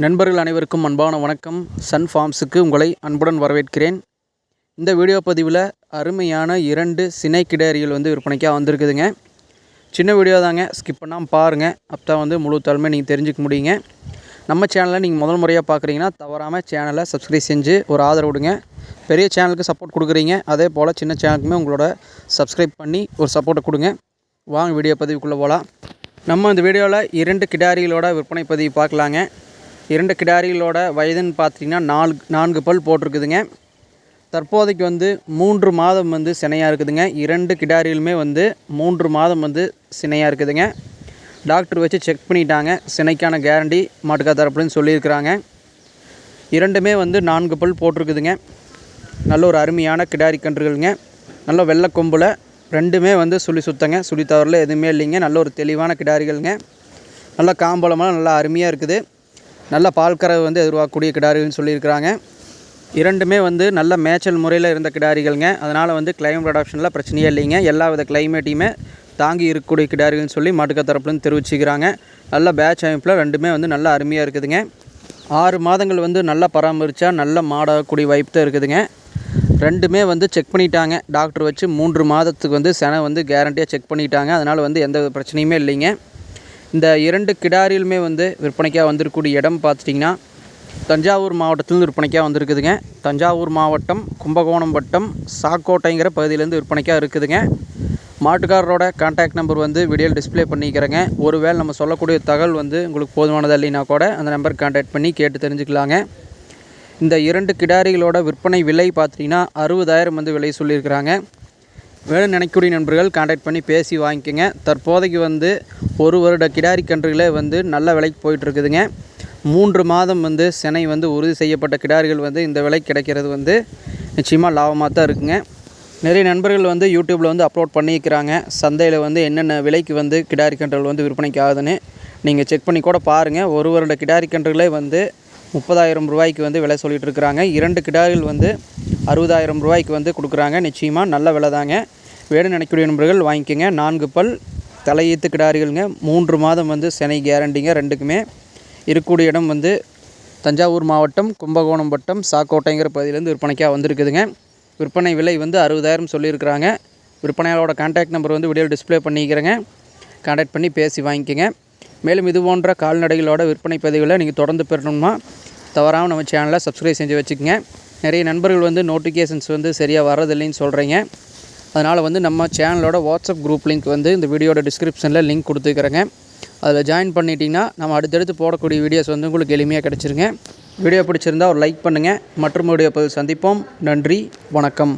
நண்பர்கள் அனைவருக்கும் அன்பான வணக்கம். சன் ஃபார்ம்ஸுக்கு உங்களை அன்புடன் வரவேற்கிறேன். இந்த வீடியோ பதிவில் அருமையான 2 சினை கிடாரிகள் விற்பனைக்காக வந்திருக்குதுங்க. சின்ன வீடியோ தாங்க, ஸ்கிப் பண்ணாமல் பாருங்கள். அப்போ தான் முழு தன்மை நீங்கள் தெரிஞ்சுக்க முடியுங்க. நம்ம சேனலை நீங்கள் முதல் முறையாக பார்க்குறீங்கன்னா தவறாமல் சேனலை சப்ஸ்கிரைப் செஞ்சு ஒரு ஆதரவு விடுங்க. பெரிய சேனலுக்கு சப்போர்ட் கொடுக்குறீங்க, அதே போல் சின்ன சேனலுக்குமே உங்களோட சப்ஸ்கிரைப் பண்ணி ஒரு சப்போர்ட்டை கொடுங்க. வாங்க வீடியோ பதிவுக்குள்ளே போகலாம். நம்ம இந்த வீடியோவில் 2 கிடாரிகளோட விற்பனை பதிவு பார்க்கலாங்க. 2 கிடாரிகளோட வயதுன்னு பார்த்தீங்கன்னா 4 பல் போட்டிருக்குதுங்க. தற்போதைக்கு 3 மாதம் சினையாக இருக்குதுங்க. 2 கிடாரிகளுமே 3 மாதம் சினையாக இருக்குதுங்க. டாக்டர் வச்சு செக் பண்ணிட்டாங்க. சினைக்கான கேரண்டி மாட்டுக்கா தரப்புன்னு சொல்லியிருக்கிறாங்க. 2மே 4 பல் போட்டிருக்குதுங்க. நல்ல ஒரு அருமையான கிடாரி கன்றுகளுங்க. நல்ல வெள்ளை கொம்பில் 2மே சுழி சுத்தங்க, சுழி தவறில் எதுவுமே இல்லைங்க. நல்ல ஒரு தெளிவான கிடாரிகளுங்க. நல்லா காம்பளமாக நல்லா அருமையாக இருக்குது. நல்ல பால்கறவை எதிர்பார்க்கக்கூடிய கிடாரிகள்னு சொல்லியிருக்கிறாங்க. 2மே நல்ல மேய்ச்சல் முறையில் இருந்த கிடாரிகள்ங்க. அதனால் கிளைமேட் அடாப்ஷனில் பிரச்சனையே இல்லைங்க. எல்லா வித கிளைமேட்டையுமே தாங்கி இருக்கக்கூடிய கிடாரிகள்னு சொல்லி மாட்டுக்கா தரப்புலேருந்து தெரிவிச்சுக்கிறாங்க. நல்ல பேட்ச் அமைப்பில் 2மே நல்ல அருமையாக இருக்குதுங்க. 6 மாதங்கள் நல்லா பராமரித்தா நல்ல மாடாகக்கூடிய வாய்ப்பு தான் இருக்குதுங்க. 2மே செக் பண்ணிட்டாங்க. டாக்டர் வச்சு 3 மாதத்துக்கு செனை கேரண்டியாக செக் பண்ணிட்டாங்க. அதனால் எந்த பிரச்சனையுமே இல்லைங்க. இந்த 2 கிடாரிலுமே விற்பனைக்காக வந்திருக்கக்கூடிய இடம் பார்த்துட்டிங்கன்னா தஞ்சாவூர் மாவட்டத்திலேருந்து விற்பனைக்காக வந்திருக்குதுங்க. தஞ்சாவூர் மாவட்டம் கும்பகோணம் வட்டம் சாக்கோட்டைங்கிற பகுதியிலேருந்து விற்பனைக்காக இருக்குதுங்க. மாட்டுக்காரரோட கான்டாக்ட் நம்பர் வீடியோவில் டிஸ்பிளே பண்ணிக்கிறேங்க. ஒருவேளை நம்ம சொல்லக்கூடிய தகவல் உங்களுக்கு போதுமானதாக இல்லைன்னா கூட அந்த நம்பர் கான்டாக்ட் பண்ணி கேட்டு தெரிஞ்சுக்கலாங்க. இந்த 2 கிடாரிகளோட விற்பனை விலை பார்த்திங்கன்னா 60,000 விலை சொல்லியிருக்கிறாங்க. வேணும் நினைக்கக்கூடிய நண்பர்கள் கான்டாக்ட் பண்ணி பேசி வாங்கிக்கோங்க. தற்போதைக்கு 1 வருட கிடாரி கன்றுகளே நல்ல விலைக்கு போயிட்டுருக்குதுங்க. 3 மாதம் சினை உறுதி செய்யப்பட்ட கிடாரிகள் இந்த விலைக்கு கிடைக்கிறது நிச்சயமாக லாபமாக தான் இருக்குங்க. நிறைய நண்பர்கள் யூடியூப்பில் அப்லோட் பண்ணிக்கிறாங்க. சந்தையில் என்னென்ன விலைக்கு கிடாரி கன்றுகள் விற்பனைக்கு ஆகுதுன்னு நீங்கள் செக் பண்ணி கூட பாருங்கள். 1 வருட கிடாரி கன்றுகளே 30,000 ரூபாய்க்கு விலை சொல்லிகிட்டு இருக்கிறாங்க. 2 கிடாரிகள் 60,000 ரூபாய்க்கு கொடுக்குறாங்க. நிச்சயமாக நல்ல விலை தாங்க. வேணும் நினைக்கக்கூடிய நண்பர்கள் வாங்கிக்கோங்க. 4 பல் தலையீத்து கிடாரிகளுங்க. 3 மாதம் சினை கேரண்டிங்க. 2க்குமே இருக்கக்கூடிய இடம் தஞ்சாவூர் மாவட்டம் கும்பகோணம் வட்டம் சாக்கோட்டைங்கிற பகுதியிலேருந்து விற்பனைக்காக வந்திருக்குதுங்க. விற்பனை விலை 60,000 சொல்லியிருக்கிறாங்க. விற்பனையாளரோட கான்டாக்ட் நம்பர் வீடியோவில் டிஸ்பிளே பண்ணிக்கிறேங்க. கான்டாக்ட் பண்ணி பேசி வாங்கிக்கோங்க. மேலும் இது போன்ற கால்நடைகளோட விற்பனை பதிவுகளை நீங்கள் தொடர்ந்து பெறணும்னா தவறாமல் நம்ம சேனலை சப்ஸ்கிரைப் செஞ்சு வச்சுக்கோங்க. நிறைய நண்பர்கள் நோட்டிஃபிகேஷன்ஸ் சரியாக வர்றதில்லைன்னு சொல்கிறீங்க. அதனால் நம்ம சேனலோட வாட்ஸ்அப் குரூப் லிங்க் இந்த வீடியோட டிஸ்கிரிப்ஷனில் லிங்க் கொடுத்துக்கிறேங்க. அதில் ஜாயின் பண்ணிட்டீங்கன்னா நம்ம அடுத்தடுத்து போடக்கூடிய வீடியோஸ் உங்களுக்கு எளிமையாக கிடச்சிருங்க. வீடியோ பிடிச்சிருந்தால் ஒரு லைக் பண்ணுங்கள். மற்றும் வீடியோ பதிவு சந்திப்போம். நன்றி, வணக்கம்.